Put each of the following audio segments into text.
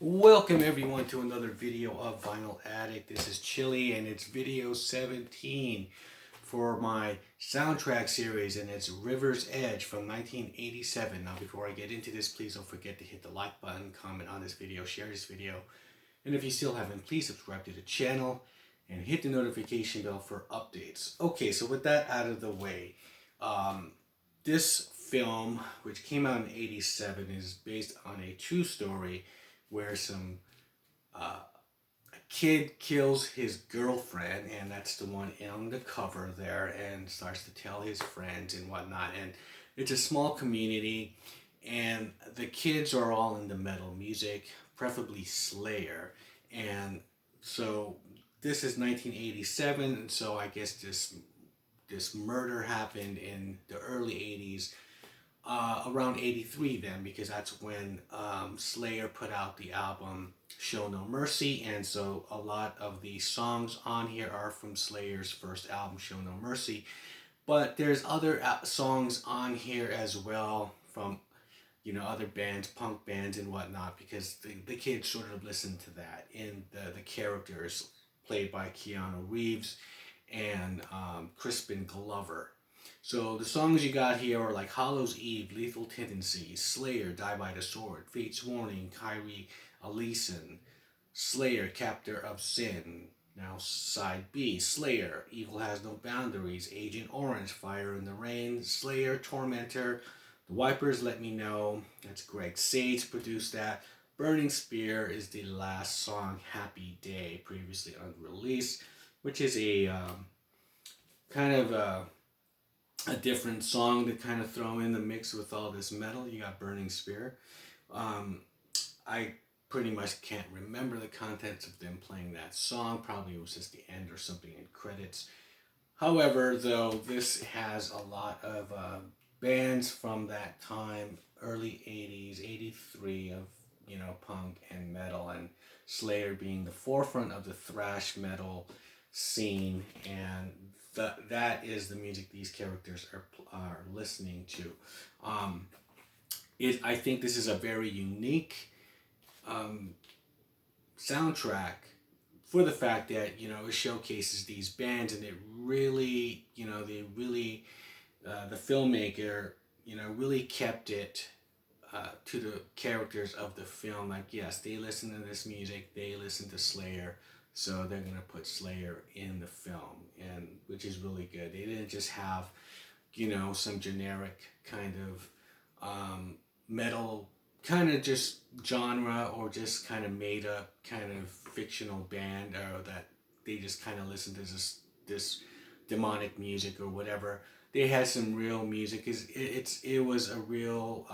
Welcome everyone to another video of Vinyl Addict. This is Chili and it's video 17 for my soundtrack series, and it's River's Edge from 1987. Now before I get into this, please don't forget to hit the like button, comment on this video, share this video, and if you still haven't, please subscribe to the channel and hit the notification bell for updates. Okay, so with that out of the way, this film, which came out in 87, is based on a true story where a kid kills his girlfriend, and that's the one on the cover there, and starts to tell his friends and whatnot. And it's a small community, and the kids are all into metal music, preferably Slayer. And so this is 1987, and so I guess this murder happened in the early 80s. Around 83 then, because that's when Slayer put out the album Show No Mercy, and so a lot of the songs on here are from Slayer's first album, Show No Mercy, but there's other songs on here as well from, you know, other bands, punk bands and whatnot, because the kids sort of listen to that, and the characters played by Keanu Reeves and Crispin Glover. So the songs you got here are like Hollow's Eve, Lethal Tendencies, Slayer, Die by the Sword, Fate's Warning, Kyrie Aleison, Slayer, Captor of Sin. Now side B, Slayer, Evil Has No Boundaries, Agent Orange, Fire in the Rain, Slayer, Tormentor, The Wipers, Let Me Know. That's Greg Sage produced that. Burning Spear is the last song, Happy Day, previously unreleased, which is a kind of a different song to kind of throw in the mix with all this metal. You got Burning Spear. I pretty much can't remember the contents of them playing that song. Probably it was just the end or something in credits. However, though, this has a lot of bands from that time, early 80s, 83, of, you know, punk and metal, and Slayer being the forefront of the thrash metal scene, and that is the music these characters are listening to. I think this is a very unique soundtrack for the fact that, you know, it showcases these bands, and it really, you know, the filmmaker, you know, really kept it to the characters of the film. Like, yes, they listen to this music, they listen to Slayer, so they're gonna put Slayer in the film, and which is really good. They didn't just have, you know, some generic kind of metal kind of just genre, or just kind of made up kind of fictional band, or that they just kind of listen to this demonic music or whatever. They had some real music. It was a real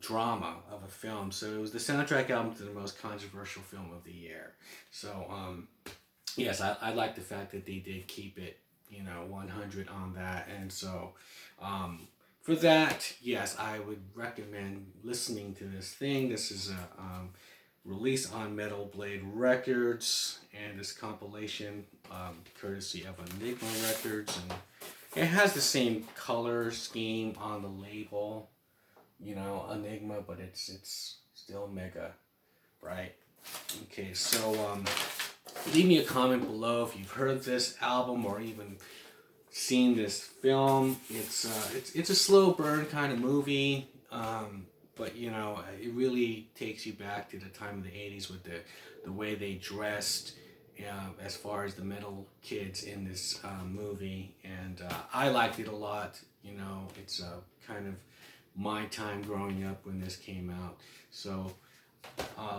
drama of a film. So it was the soundtrack album to the most controversial film of the year. So yes, I like the fact that they did keep it, you know, 100 on that. And so for that, yes, I would recommend listening to this thing. This is a release on Metal Blade Records, and this compilation courtesy of Enigma Records, and it has the same color scheme on the label, you know, Enigma, but it's still mega, right? Okay, so leave me a comment below if you've heard this album or even seen this film. It's a slow burn kind of movie, but, you know, it really takes you back to the time of the 80s with the way they dressed, as far as the metal kids in this movie, and I liked it a lot. You know, it's kind of my time growing up when this came out. So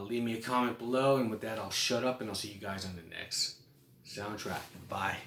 leave me a comment below, and with that, I'll shut up, and I'll see you guys on the next soundtrack. Bye.